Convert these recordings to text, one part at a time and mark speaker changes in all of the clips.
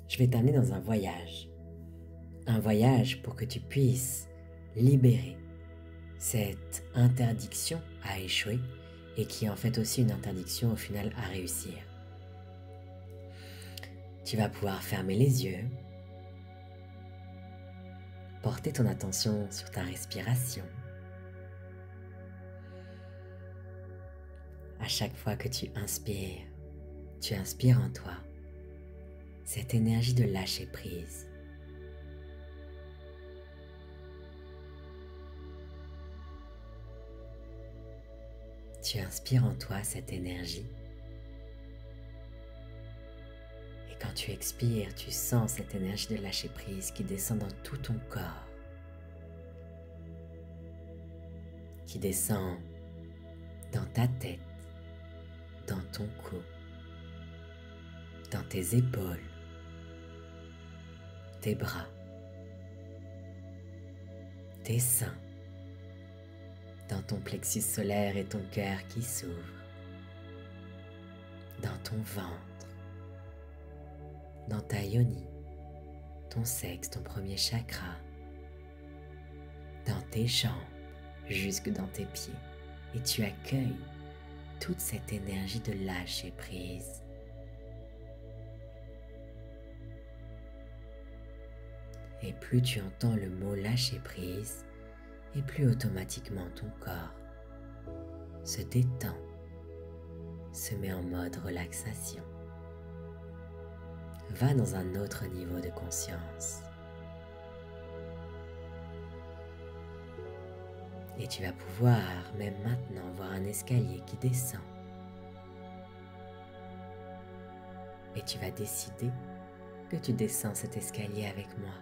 Speaker 1: je vais t'amener dans un voyage. Un voyage pour que tu puisses libérer cette interdiction à échouer et qui est en fait aussi une interdiction au final à réussir. Tu vas pouvoir fermer les yeux, porter ton attention sur ta respiration. À chaque fois que tu inspires en toi cette énergie de lâcher prise. Tu inspires en toi cette énergie. Et quand tu expires, tu sens cette énergie de lâcher prise qui descend dans tout ton corps. Qui descend dans ta tête, dans ton cou, dans tes épaules, tes bras, tes seins, dans ton plexus solaire et ton cœur qui s'ouvre, dans ton ventre, dans ta yoni, ton sexe, ton premier chakra, dans tes jambes, jusque dans tes pieds. Et tu accueilles toute cette énergie de lâcher prise. Et plus tu entends le mot lâcher prise, et plus automatiquement ton corps se détend, se met en mode relaxation. Va dans un autre niveau de conscience. Et tu vas pouvoir, même maintenant, voir un escalier qui descend. Et tu vas décider que tu descends cet escalier avec moi.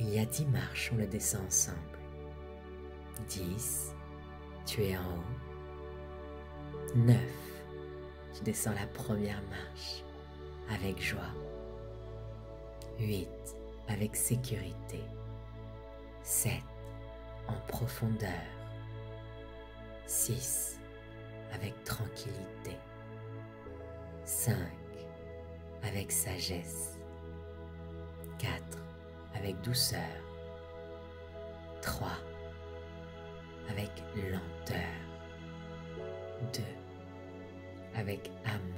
Speaker 1: Il y a 10 marches, on le descend ensemble. 10, tu es en haut. 9, tu descends la première marche avec joie. 8, avec sécurité. 7, en profondeur. 6, avec tranquillité. 5, avec sagesse. 4, avec douceur. 3, avec lenteur. 2, avec amour.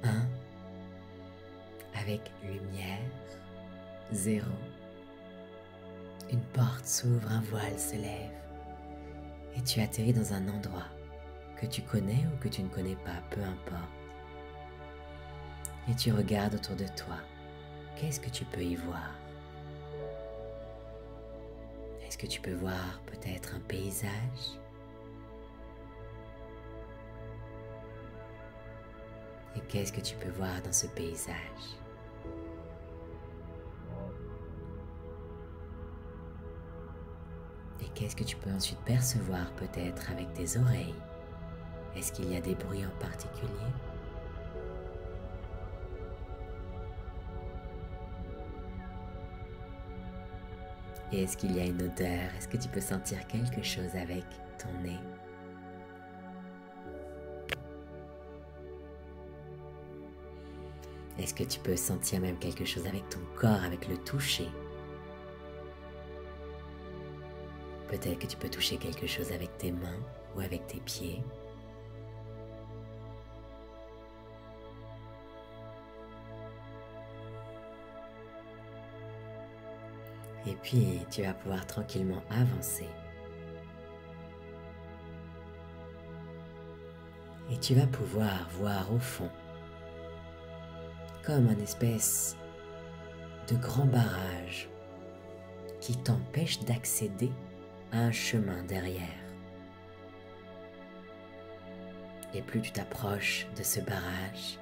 Speaker 1: 1, avec lumière. 0, une porte s'ouvre, un voile se lève et tu atterris dans un endroit que tu connais ou que tu ne connais pas, peu importe. Et tu regardes autour de toi. Qu'est-ce que tu peux y voir? Est-ce que tu peux voir peut-être un paysage? Et qu'est-ce que tu peux voir dans ce paysage? Et qu'est-ce que tu peux ensuite percevoir peut-être avec tes oreilles? Est-ce qu'il y a des bruits en particulier? Et est-ce qu'il y a une odeur? Est-ce que tu peux sentir quelque chose avec ton nez? Est-ce que tu peux sentir même quelque chose avec ton corps, avec le toucher? Peut-être que tu peux toucher quelque chose avec tes mains ou avec tes pieds. Et puis, tu vas pouvoir tranquillement avancer. Et tu vas pouvoir voir au fond, comme un espèce de grand barrage qui t'empêche d'accéder à un chemin derrière. Et plus tu t'approches de ce barrage,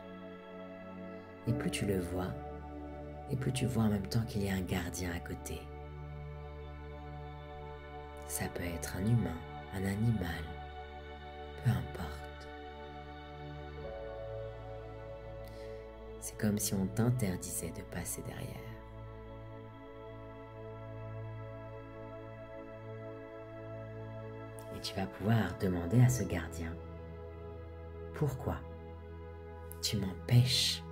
Speaker 1: et plus tu le vois, et plus tu vois en même temps qu'il y a un gardien à côté. Ça peut être un humain, un animal, peu importe. C'est comme si on t'interdisait de passer derrière. Et tu vas pouvoir demander à ce gardien, pourquoi tu m'empêches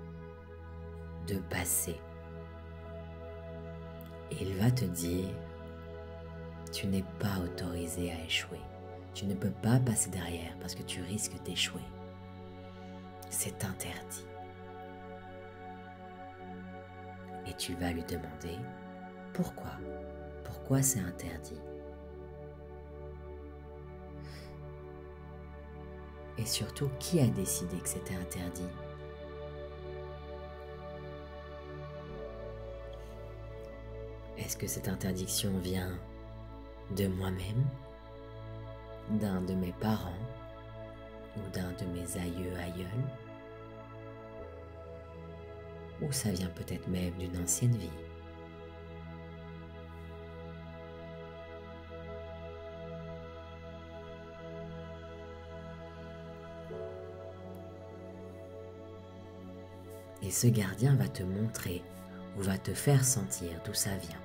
Speaker 1: de passer. Et il va te dire, tu n'es pas autorisé à échouer. Tu ne peux pas passer derrière parce que tu risques d'échouer. C'est interdit. Et tu vas lui demander pourquoi. Pourquoi c'est interdit? Et surtout, qui a décidé que c'était interdit? Est-ce que cette interdiction vient de moi-même, d'un de mes parents ou d'un de mes aïeux-aïeuls? Ou ça vient peut-être même d'une ancienne vie? Et ce gardien va te montrer ou va te faire sentir d'où ça vient.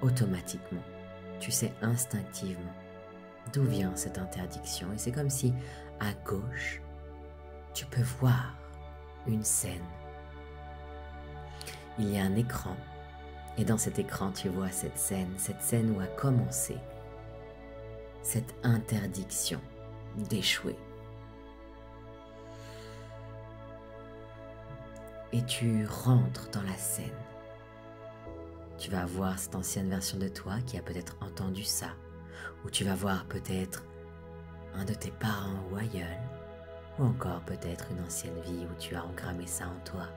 Speaker 1: Automatiquement, tu sais instinctivement d'où vient cette interdiction. Et c'est comme si, à gauche, tu peux voir une scène. Il y a un écran, et dans cet écran, tu vois cette scène où a commencé cette interdiction d'échouer. Et tu rentres dans la scène. Tu vas voir cette ancienne version de toi qui a peut-être entendu ça, ou tu vas voir peut-être un de tes parents ou aïeuls, ou encore peut-être une ancienne vie où tu as engrammé ça en toi.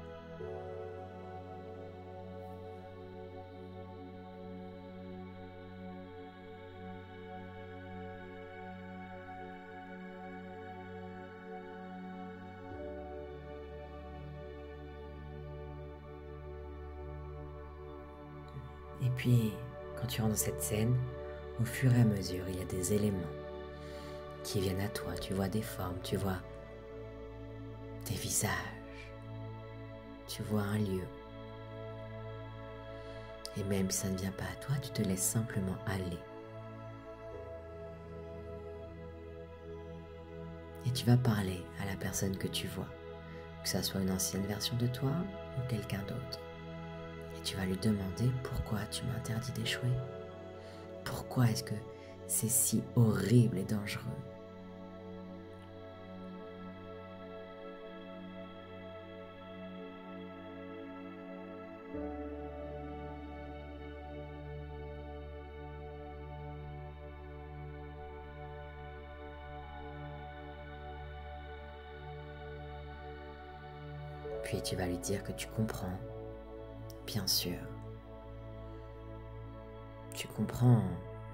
Speaker 1: Et puis, quand tu rentres dans cette scène, au fur et à mesure, il y a des éléments qui viennent à toi. Tu vois des formes, tu vois des visages, tu vois un lieu. Et même si ça ne vient pas à toi, tu te laisses simplement aller. Et tu vas parler à la personne que tu vois, que ça soit une ancienne version de toi ou quelqu'un d'autre. Et tu vas lui demander pourquoi tu m'interdis d'échouer. Pourquoi est-ce que c'est si horrible et dangereux? Puis tu vas lui dire que tu comprends, bien sûr. Tu comprends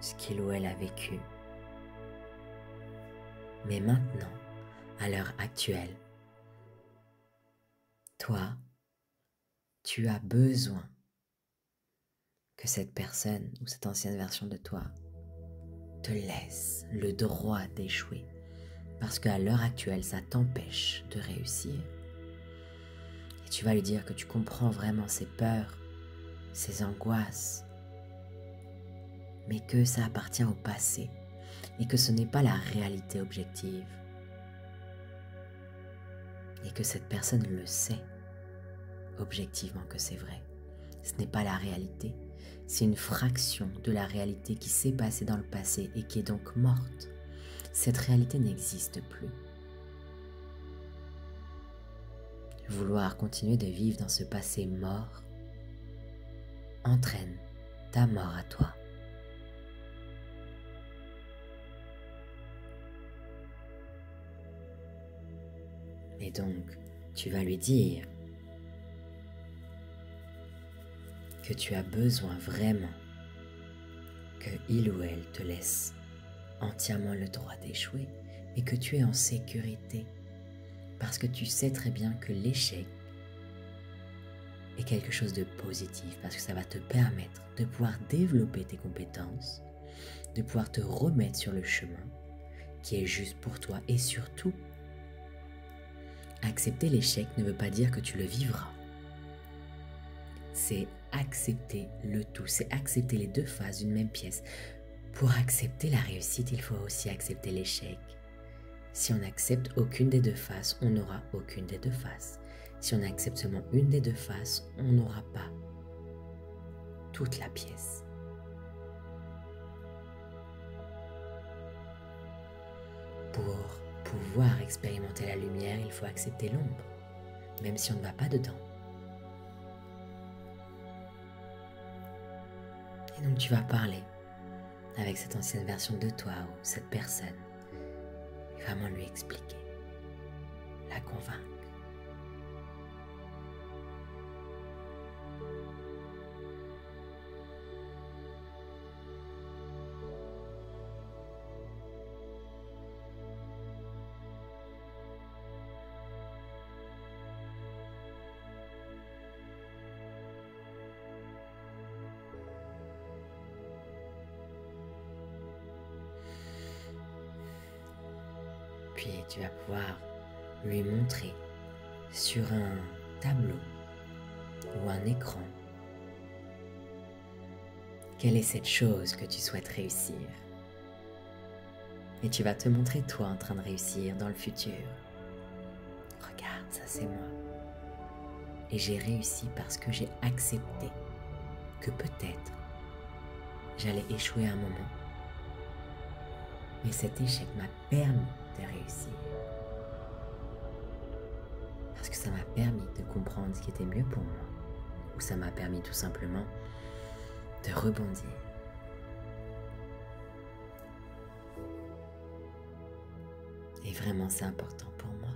Speaker 1: ce qu'il ou elle a vécu. Mais maintenant, à l'heure actuelle, toi, tu as besoin que cette personne ou cette ancienne version de toi te laisse le droit d'échouer. Parce qu'à l'heure actuelle, ça t'empêche de réussir. Et tu vas lui dire que tu comprends vraiment ses peurs, ses angoisses, mais que ça appartient au passé et que ce n'est pas la réalité objective. Et que cette personne le sait objectivement que c'est vrai. Ce n'est pas la réalité, c'est une fraction de la réalité qui s'est passée dans le passé et qui est donc morte. Cette réalité n'existe plus. Vouloir continuer de vivre dans ce passé mort entraîne ta mort à toi. Et donc, tu vas lui dire que tu as besoin vraiment que il ou elle te laisse entièrement le droit d'échouer, mais que tu es en sécurité, parce que tu sais très bien que l'échec est quelque chose de positif, parce que ça va te permettre de pouvoir développer tes compétences, de pouvoir te remettre sur le chemin qui est juste pour toi, et surtout, accepter l'échec ne veut pas dire que tu le vivras. C'est accepter le tout, c'est accepter les deux faces d'une même pièce. Pour accepter la réussite, il faut aussi accepter l'échec. Si on n'accepte aucune des deux faces, on n'aura aucune des deux faces. Si on accepte seulement une des deux faces, on n'aura pas toute la pièce. Pour pouvoir expérimenter la lumière, il faut accepter l'ombre, même si on ne va pas dedans. Et donc tu vas parler avec cette ancienne version de toi ou cette personne, et vraiment lui expliquer, la convaincre. Puis tu vas pouvoir lui montrer sur un tableau ou un écran quelle est cette chose que tu souhaites réussir. Et tu vas te montrer toi en train de réussir dans le futur. Regarde, ça c'est moi. Et j'ai réussi parce que j'ai accepté que peut-être j'allais échouer à un moment. Mais cet échec m'a permis de réussir. Parce que ça m'a permis de comprendre ce qui était mieux pour moi. Ou ça m'a permis tout simplement de rebondir. Et vraiment, c'est important pour moi.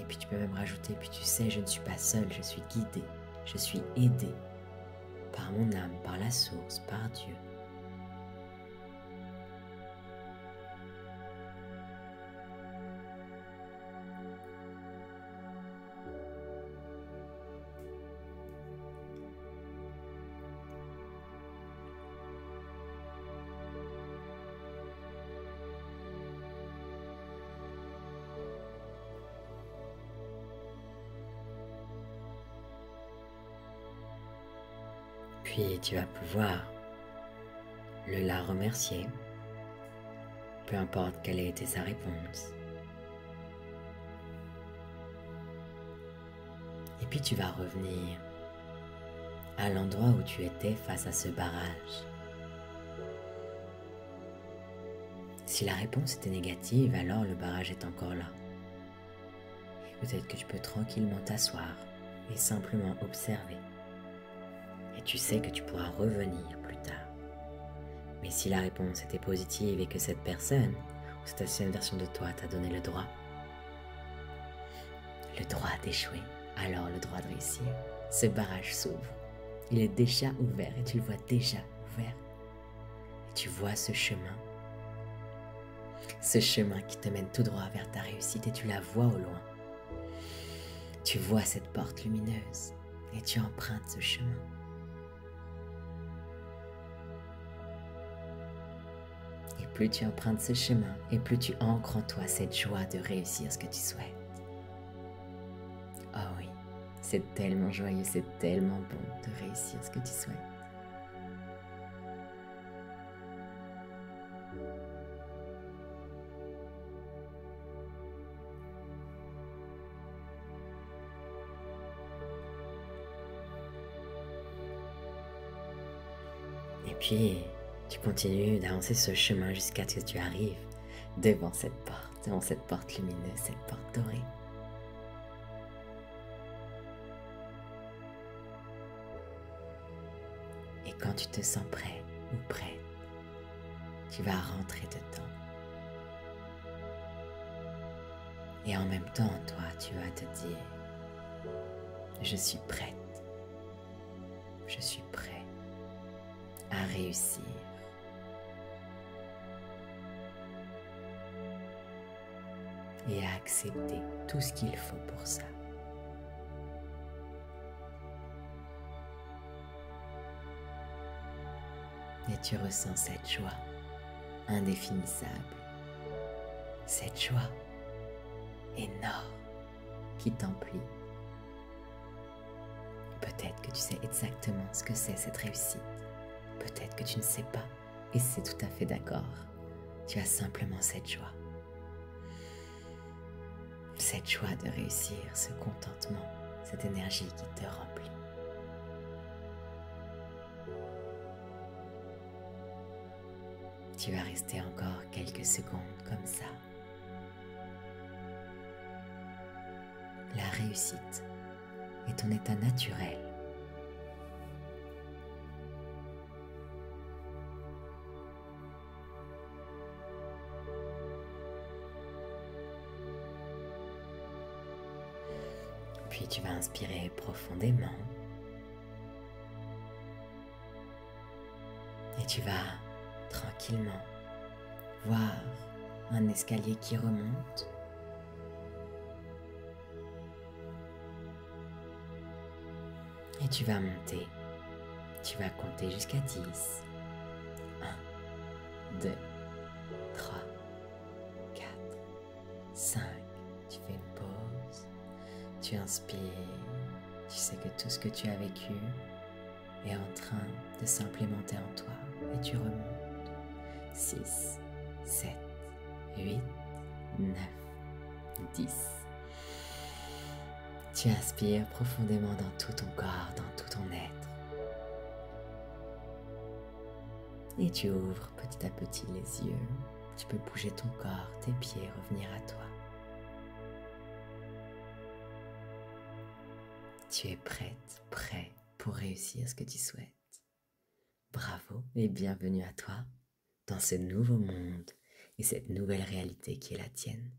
Speaker 1: Et puis tu peux même rajouter, puis tu sais, je ne suis pas seule, je suis guidée, je suis aidée par mon âme, par la source, par Dieu. Puis tu vas pouvoir la remercier, peu importe quelle ait été sa réponse. Et puis tu vas revenir à l'endroit où tu étais face à ce barrage. Si la réponse était négative, alors le barrage est encore là. Et peut-être que tu peux tranquillement t'asseoir et simplement observer. Et tu sais que tu pourras revenir plus tard. Mais si la réponse était positive et que cette personne, ou cette ancienne version de toi t'a donné le droit d'échouer, alors le droit de réussir, ce barrage s'ouvre. Il est déjà ouvert et tu le vois déjà ouvert. Et tu vois ce chemin qui te mène tout droit vers ta réussite et tu la vois au loin. Tu vois cette porte lumineuse et tu empruntes ce chemin. Et plus tu empruntes ce chemin, et plus tu ancres en toi cette joie de réussir ce que tu souhaites. Oh oui, c'est tellement joyeux, c'est tellement bon de réussir ce que tu souhaites. Et puis, tu continues d'avancer ce chemin jusqu'à ce que tu arrives devant cette porte lumineuse, cette porte dorée. Et quand tu te sens prêt ou prête, tu vas rentrer dedans. Et en même temps, toi, tu vas te dire, je suis prête, je suis prêt à réussir. Et à accepter tout ce qu'il faut pour ça. Et tu ressens cette joie indéfinissable, cette joie énorme qui t'emplit. Peut-être que tu sais exactement ce que c'est cette réussite. Peut-être que tu ne sais pas, et c'est tout à fait d'accord. Tu as simplement cette joie. cette joie de réussir, ce contentement, cette énergie qui te remplit. Tu vas rester encore quelques secondes comme ça. La réussite est ton état naturel. Puis tu vas inspirer profondément. Et tu vas tranquillement voir un escalier qui remonte. Et tu vas monter. Tu vas compter jusqu'à 10. 1, 2, 3, 4, 5. Tu fais une pause. Tu inspires. Tu sais que tout ce que tu as vécu est en train de s'implémenter en toi. Et tu remontes. 6, 7, 8, 9, 10. Tu inspires profondément dans tout ton corps, dans tout ton être. Et tu ouvres petit à petit les yeux. Tu peux bouger ton corps, tes pieds, revenir à toi. Tu es prête, prêt pour réussir ce que tu souhaites. Bravo et bienvenue à toi dans ce nouveau monde et cette nouvelle réalité qui est la tienne.